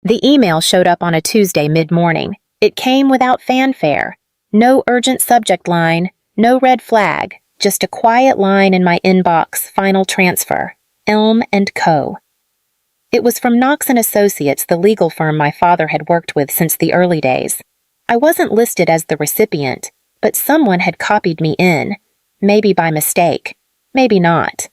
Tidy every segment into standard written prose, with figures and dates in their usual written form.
The email showed up on a Tuesday mid-morning. It came without fanfare. No urgent subject line, no red flag, just a quiet line in my inbox, final transfer, Elm & Co. It was from Knox & Associates, the legal firm my father had worked with since the early days. I wasn't listed as the recipient, but someone had copied me in, maybe by mistake, maybe not.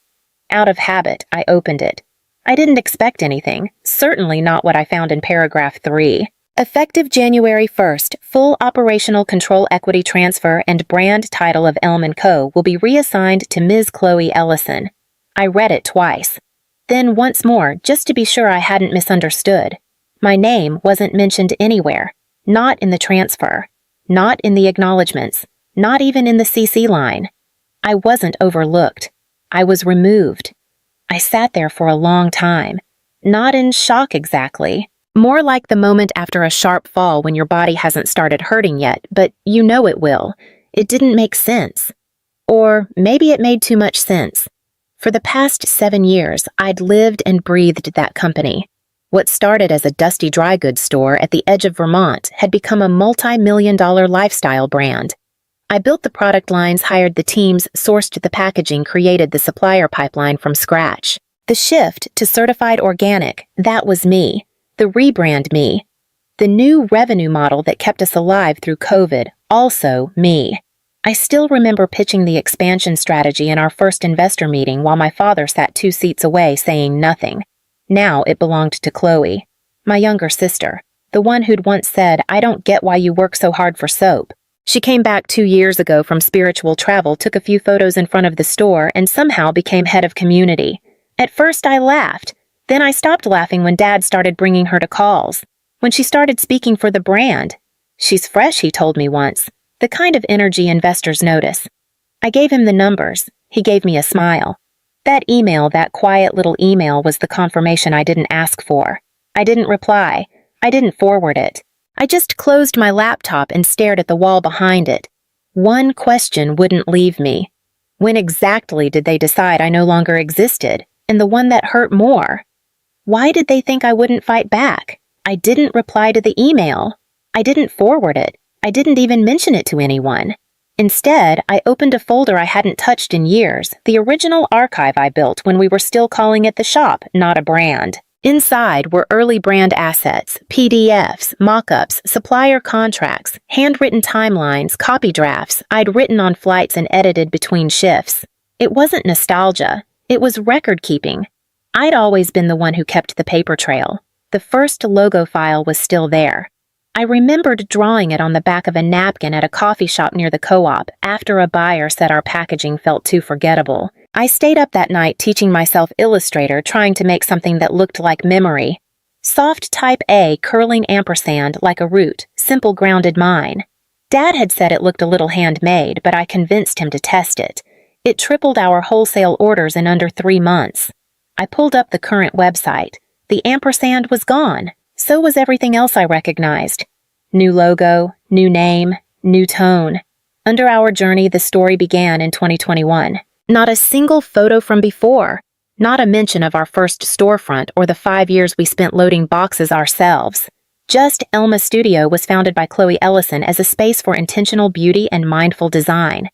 Out of habit, I opened it. I didn't expect anything, certainly not what I found in paragraph 3. Effective January 1st, full operational control equity transfer and brand title of Elm & Co. will be reassigned to Ms. Chloe Ellison. I read it twice. Then once more, just to be sure I hadn't misunderstood. My name wasn't mentioned anywhere. Not in the transfer. Not in the acknowledgments. Not even in the CC line. I wasn't overlooked. I was removed. I sat there for a long time. Not in shock exactly. More like the moment after a sharp fall when your body hasn't started hurting yet, but you know it will. It didn't make sense. Or maybe it made too much sense. For the past 7 years, I'd lived and breathed that company. What started as a dusty dry goods store at the edge of Vermont had become a multi-million-dollar lifestyle brand. I built the product lines, hired the teams, sourced the packaging, created the supplier pipeline from scratch. The shift to certified organic, that was me. The rebrand, me. The new revenue model that kept us alive through COVID, also me. I still remember pitching the expansion strategy in our first investor meeting while my father sat 2 seats away saying nothing. Now it belonged to Chloe, my younger sister, the one who'd once said, "I don't get why you work so hard for soap." She came back 2 years ago from spiritual travel, took a few photos in front of the store, and somehow became head of community. At first I laughed. Then I stopped laughing when Dad started bringing her to calls. When she started speaking for the brand. "She's fresh," he told me once. The kind of energy investors notice. I gave him the numbers. He gave me a smile. That email, that quiet little email, was the confirmation I didn't ask for. I didn't reply. I didn't forward it. I just closed my laptop and stared at the wall behind it. One question wouldn't leave me. When exactly did they decide I no longer existed? And the one that hurt more. Why did they think I wouldn't fight back? I didn't reply to the email. I didn't forward it. I didn't even mention it to anyone. Instead, I opened a folder I hadn't touched in years, the original archive I built when we were still calling it the shop, not a brand. Inside were early brand assets, PDFs, mock-ups, supplier contracts, handwritten timelines, copy drafts I'd written on flights and edited between shifts. It wasn't nostalgia. It was record-keeping. I'd always been the one who kept the paper trail. The first logo file was still there. I remembered drawing it on the back of a napkin at a coffee shop near the co-op after a buyer said our packaging felt too forgettable. I stayed up that night teaching myself Illustrator, trying to make something that looked like memory. Soft type A, curling ampersand like a root, simple grounded mine. Dad had said it looked a little handmade, but I convinced him to test it. It tripled our wholesale orders in under 3 months. I pulled up the current website. The ampersand was gone. So was everything else I recognized. New logo, new name, new tone. Under our journey, the story began in 2021. Not a single photo from before. Not a mention of our first storefront or the 5 years we spent loading boxes ourselves. Just Elma Studio was founded by Chloe Ellison as a space for intentional beauty and mindful design.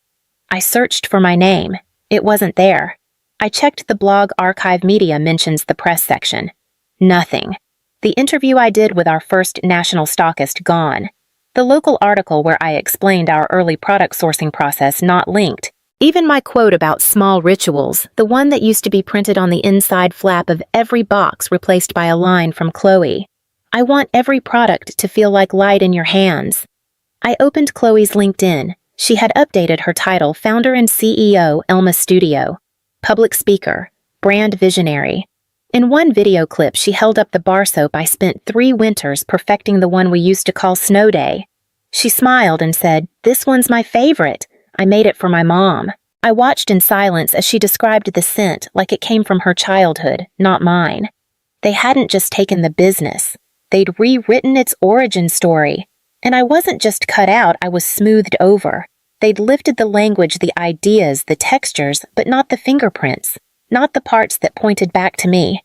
I searched for my name. It wasn't there. I checked the blog archive media mentions the press section. Nothing. The interview I did with our first national stockist gone. The local article where I explained our early product sourcing process not linked. Even my quote about small rituals, the one that used to be printed on the inside flap of every box replaced by a line from Chloe. I want every product to feel like light in your hands. I opened Chloe's LinkedIn. She had updated her title, founder and CEO, Elma Studio. Public speaker, brand visionary. In one video clip, she held up the bar soap I spent 3 winters perfecting, the one we used to call Snow Day. She smiled and said, "This one's my favorite. I made it for my mom." I watched in silence as she described the scent like it came from her childhood, not mine. They hadn't just taken the business. They'd rewritten its origin story. And I wasn't just cut out, I was smoothed over. They'd lifted the language, the ideas, the textures, but not the fingerprints. Not the parts that pointed back to me.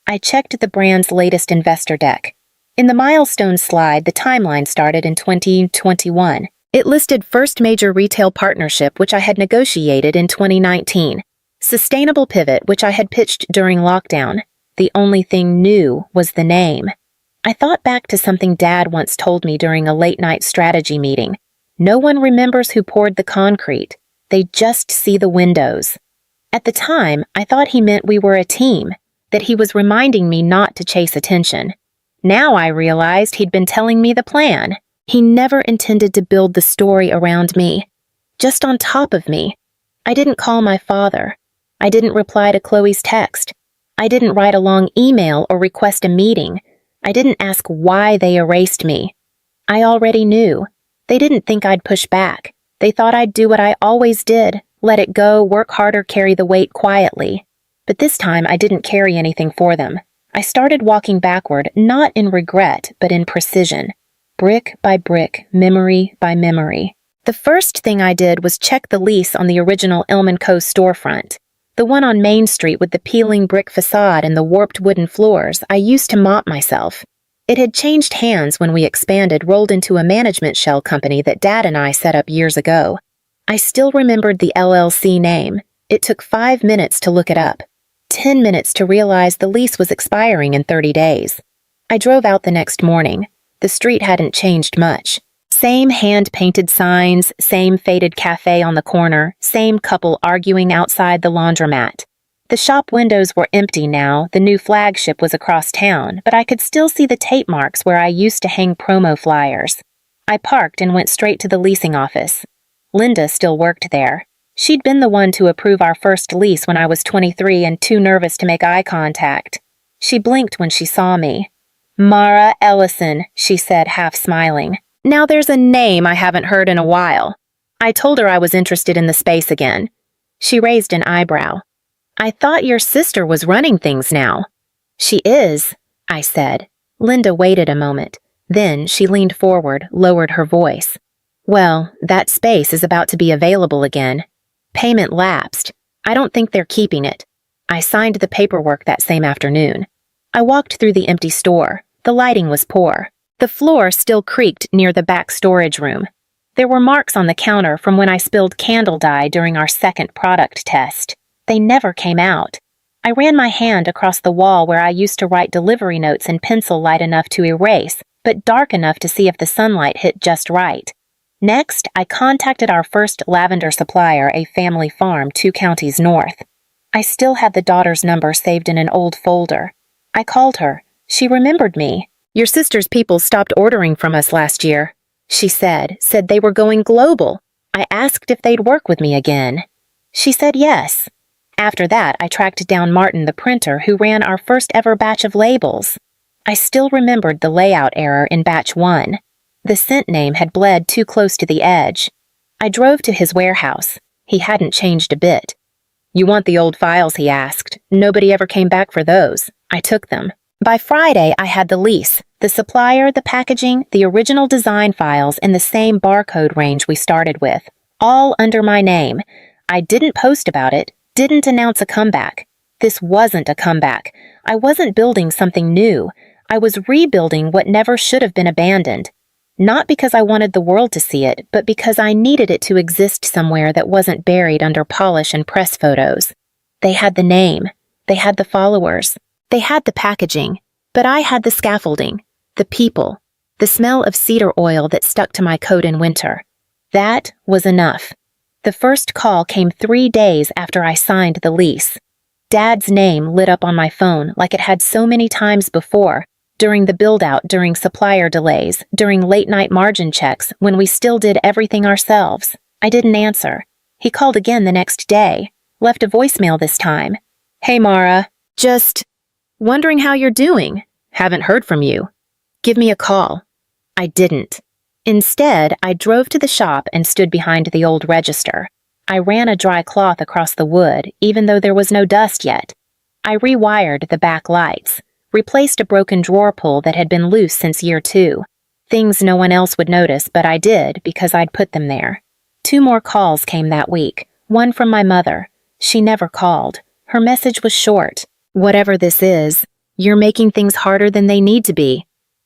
I checked the brand's latest investor deck. In the milestone slide, the timeline started in 2021. It listed first major retail partnership, which I had negotiated in 2019. Sustainable pivot, which I had pitched during lockdown. The only thing new was the name. I thought back to something Dad once told me during a late-night strategy meeting. No one remembers who poured the concrete. They just see the windows. At the time, I thought he meant we were a team, that he was reminding me not to chase attention. Now I realized he'd been telling me the plan. He never intended to build the story around me, just on top of me. I didn't call my father. I didn't reply to Chloe's text. I didn't write a long email or request a meeting. I didn't ask why they erased me. I already knew. They didn't think I'd push back. They thought I'd do what I always did, let it go, work harder, carry the weight quietly. But this time I didn't carry anything for them. I started walking backward, not in regret, but in precision. Brick by brick, memory by memory. The first thing I did was check the lease on the original Elm & Co. storefront. The one on Main Street with the peeling brick facade and the warped wooden floors. I used to mop myself. It had changed hands when we expanded, rolled into a management shell company that Dad and I set up years ago. I still remembered the LLC name. It took 5 minutes to look it up. 10 minutes to realize the lease was expiring in 30 days. I drove out the next morning. The street hadn't changed much. Same hand-painted signs, same faded cafe on the corner, same couple arguing outside the laundromat. The shop windows were empty now, the new flagship was across town, but I could still see the tape marks where I used to hang promo flyers. I parked and went straight to the leasing office. Linda still worked there. She'd been the one to approve our first lease when I was 23 and too nervous to make eye contact. She blinked when she saw me. "Mara Ellison," she said, half smiling. Now there's a name I haven't heard in a while. I told her I was interested in the space again. She raised an eyebrow. "I thought your sister was running things now." "She is," I said. Linda waited a moment. Then she leaned forward, lowered her voice. "Well, that space is about to be available again. Payment lapsed. I don't think they're keeping it." I signed the paperwork that same afternoon. I walked through the empty store. The lighting was poor. The floor still creaked near the back storage room. There were marks on the counter from when I spilled candle dye during our second product test. They never came out. I ran my hand across the wall where I used to write delivery notes in pencil light enough to erase, but dark enough to see if the sunlight hit just right. Next, I contacted our first lavender supplier, a family farm 2 counties north. I still had the daughter's number saved in an old folder. I called her. She remembered me. "Your sister's people stopped ordering from us last year," she said they were going global. I asked if they'd work with me again. She said yes. After that, I tracked down Martin, the printer, who ran our first ever batch of labels. I still remembered the layout error in batch 1. The scent name had bled too close to the edge. I drove to his warehouse. He hadn't changed a bit. "You want the old files?" he asked. "Nobody ever came back for those." I took them. By Friday, I had the lease, the supplier, the packaging, the original design files in the same barcode range we started with, all under my name. I didn't post about it, didn't announce a comeback. This wasn't a comeback. I wasn't building something new. I was rebuilding what never should have been abandoned. Not because I wanted the world to see it, but because I needed it to exist somewhere that wasn't buried under polish and press photos. They had the name. They had the followers. They had the packaging, but I had the scaffolding, the people, the smell of cedar oil that stuck to my coat in winter. That was enough. The first call came 3 days after I signed the lease. Dad's name lit up on my phone like it had so many times before, during the build-out, during supplier delays, during late-night margin checks when we still did everything ourselves. I didn't answer. He called again the next day, left a voicemail this time. "Hey, Mara, just wondering how you're doing. Haven't heard from you. Give me a call." I didn't. Instead, I drove to the shop and stood behind the old register. I ran a dry cloth across the wood, even though there was no dust yet. I rewired the back lights, replaced a broken drawer pull that had been loose since year 2. Things no one else would notice, but I did because I'd put them there. 2 more calls came that week, one from my mother. She never called. Her message was short. "Whatever this is, you're making things harder than they need to be."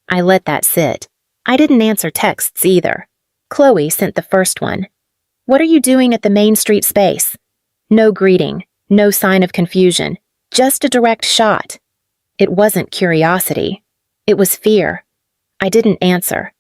I let that sit. I didn't answer texts either. Chloe sent the first one. "What are you doing at the Main Street space?" No greeting, no sign of confusion, just a direct shot. It wasn't curiosity. It was fear. I didn't answer.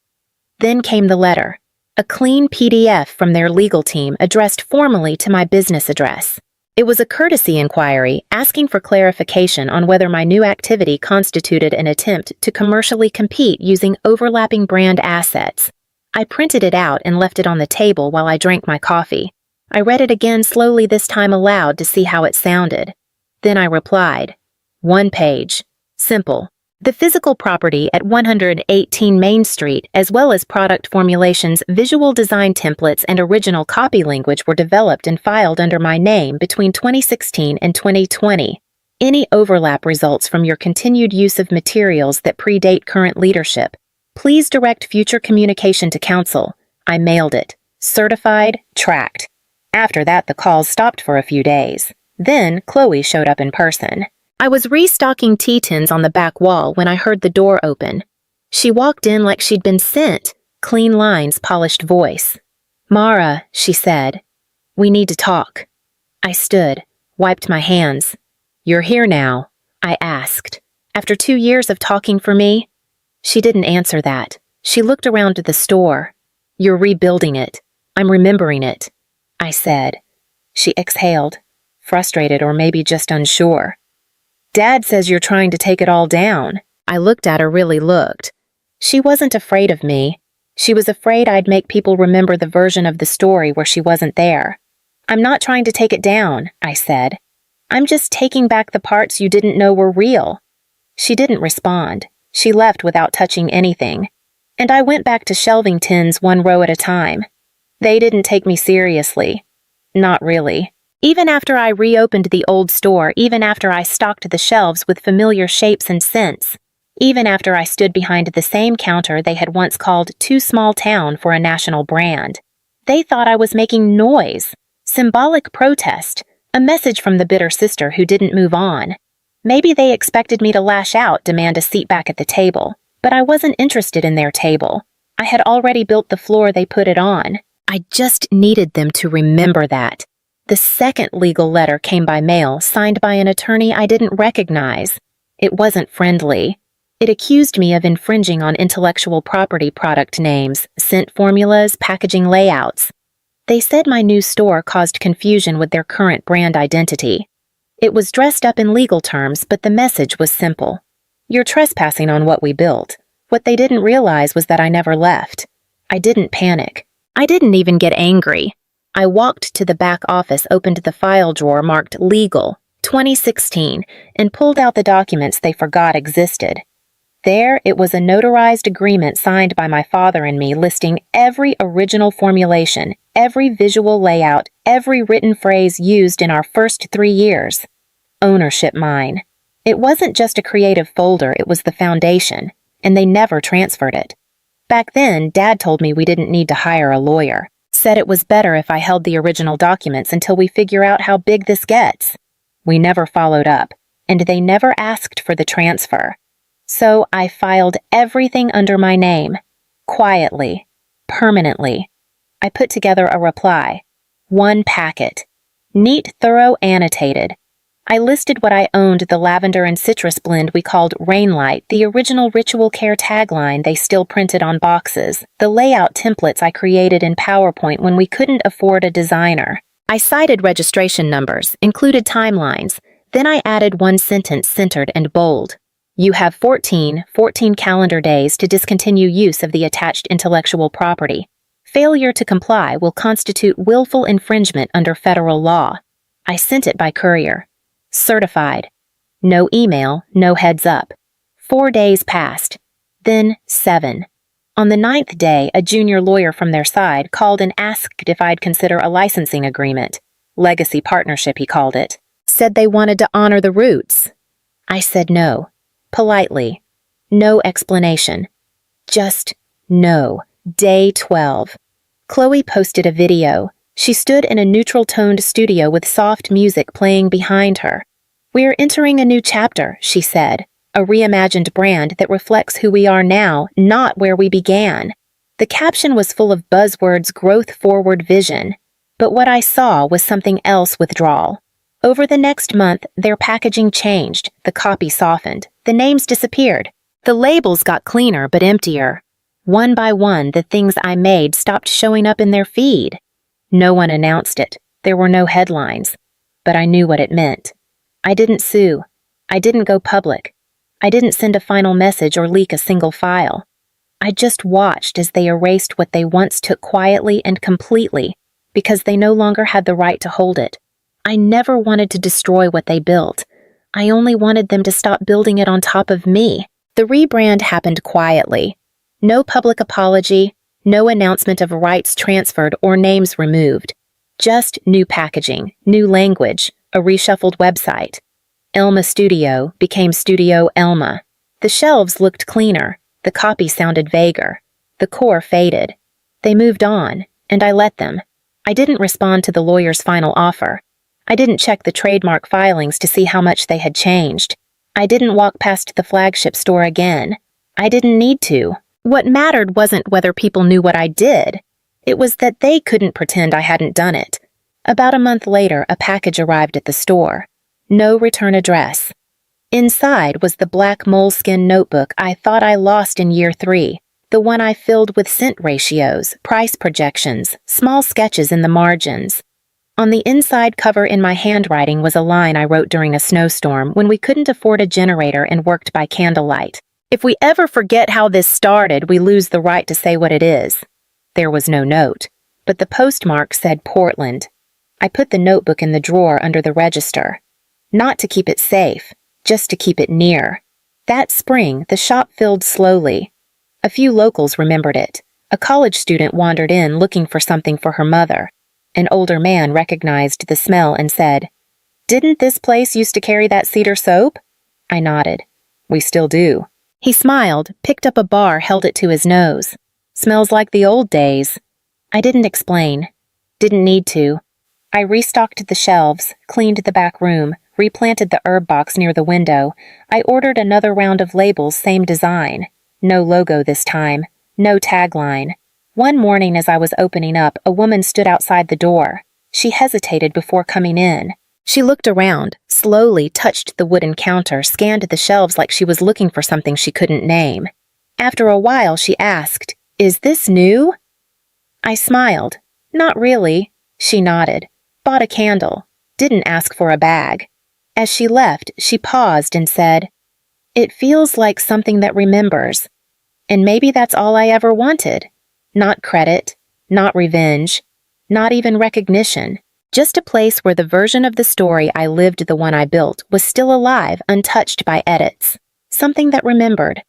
Then came the letter, a clean PDF from their legal team addressed formally to my business address. It was a courtesy inquiry asking for clarification on whether my new activity constituted an attempt to commercially compete using overlapping brand assets. I printed it out and left it on the table while I drank my coffee. I read it again slowly, this time aloud, to see how it sounded. Then I replied. 1 page. Simple. The physical property at 118 Main Street, as well as product formulations, visual design templates, and original copy language were developed and filed under my name between 2016 and 2020. Any overlap results from your continued use of materials that predate current leadership. Please direct future communication to counsel. I mailed it. Certified, tracked. After that, the calls stopped for a few days. Then, Chloe showed up in person. I was restocking tea tins on the back wall when I heard the door open. She walked in like she'd been sent, clean lines, polished voice. "Mara," she said, "we need to talk." I stood, wiped my hands. "You're here now?" I asked. "After 2 years of talking for me?" She didn't answer that. She looked around the store. "You're rebuilding it. I'm remembering it," I said. She exhaled, frustrated or maybe just unsure. "Dad says you're trying to take it all down." I looked at her, really looked. She wasn't afraid of me. She was afraid I'd make people remember the version of the story where she wasn't there. "I'm not trying to take it down," I said. "I'm just taking back the parts you didn't know were real." She didn't respond. She left without touching anything. And I went back to shelving tins 1 row at a time. They didn't take me seriously. Not really. Even after I reopened the old store, even after I stocked the shelves with familiar shapes and scents, even after I stood behind the same counter they had once called too small town for a national brand, they thought I was making noise, symbolic protest, a message from the bitter sister who didn't move on. Maybe they expected me to lash out, demand a seat back at the table, but I wasn't interested in their table. I had already built the floor they put it on. I just needed them to remember that. The second legal letter came by mail, signed by an attorney I didn't recognize. It wasn't friendly. It accused me of infringing on intellectual property product names, scent formulas, packaging layouts. They said my new store caused confusion with their current brand identity. It was dressed up in legal terms, but the message was simple. You're trespassing on what we built. What they didn't realize was that I never left. I didn't panic. I didn't even get angry. I walked to the back office, opened the file drawer marked Legal, 2016, and pulled out the documents they forgot existed. There, it was a notarized agreement signed by my father and me listing every original formulation, every visual layout, every written phrase used in our first 3 years. Ownership mine. It wasn't just a creative folder, it was the foundation, and they never transferred it. Back then, Dad told me we didn't need to hire a lawyer. Said it was better if I held the original documents until we figure out how big this gets. We never followed up, and they never asked for the transfer. So I filed everything under my name, quietly, permanently. I put together a reply. 1 packet. Neat, thorough, annotated. I listed what I owned, the lavender and citrus blend we called Rainlight, the original Ritual Care tagline they still printed on boxes, the layout templates I created in PowerPoint when we couldn't afford a designer. I cited registration numbers, included timelines, then I added 1 sentence centered and bold. You have 14 calendar days to discontinue use of the attached intellectual property. Failure to comply will constitute willful infringement under federal law. I sent it by courier. Certified. No email, no heads up. 4 days passed. Then 7. On the 9th day, a junior lawyer from their side called and asked if I'd consider a licensing agreement. Legacy partnership, he called it. Said they wanted to honor the roots. I said no. Politely. No explanation. Just no. Day 12. Chloe posted a video. She stood in a neutral-toned studio with soft music playing behind her. We're entering a new chapter, she said. a reimagined brand that reflects who we are now, not where we began. The caption was full of buzzwords, growth-forward vision, but what I saw was something else: withdrawal. Over the next month, their packaging changed, the copy softened, the names disappeared. The labels got cleaner but emptier. One by one, the things I made stopped showing up in their feed. No one announced it. There were no headlines. But I knew what it meant. I didn't sue. I didn't go public. I didn't send a final message or leak a single file. I just watched as they erased what they once took quietly and completely, because they no longer had the right to hold it. I never wanted to destroy what they built. I only wanted them to stop building it on top of me. The rebrand happened quietly. No public apology, no announcement of rights transferred or names removed. Just new packaging, new language, a reshuffled website. Elma Studio became Studio Elma. The shelves looked cleaner. The copy sounded vaguer. The core faded. They moved on, and I let them. I didn't respond to the lawyer's final offer. I didn't check the trademark filings to see how much they had changed. I didn't walk past the flagship store again. I didn't need to. What mattered wasn't whether people knew what I did. It was that they couldn't pretend I hadn't done it. About a month later, a package arrived at the store. No return address. Inside was the black moleskin notebook I thought I lost in year 3, the one I filled with scent ratios, price projections, small sketches in the margins. On the inside cover in my handwriting was a line I wrote during a snowstorm when we couldn't afford a generator and worked by candlelight. If we ever forget how this started, we lose the right to say what it is. There was no note, but the postmark said Portland. I put the notebook in the drawer under the register. Not to keep it safe, just to keep it near. That spring, the shop filled slowly. A few locals remembered it. A college student wandered in looking for something for her mother. An older man recognized the smell and said, "Didn't this place used to carry that cedar soap?" I nodded. "We still do." He smiled, picked up a bar, held it to his nose. "Smells like the old days." I didn't explain. Didn't need to. I restocked the shelves, cleaned the back room, replanted the herb box near the window. I ordered another round of labels, same design. No logo this time. No tagline. One morning as I was opening up, a woman stood outside the door. She hesitated before coming in. She looked around, slowly touched the wooden counter, scanned the shelves like she was looking for something she couldn't name. After a while, she asked, "Is this new?" I smiled. "Not really." She nodded. "Bought a candle. Didn't ask for a bag." As she left, she paused and said, "It feels like something that remembers. And maybe that's all I ever wanted. Not credit, not revenge, not even recognition. Just a place where the version of the story I lived, the one I built, was still alive, untouched by edits. Something that remembered.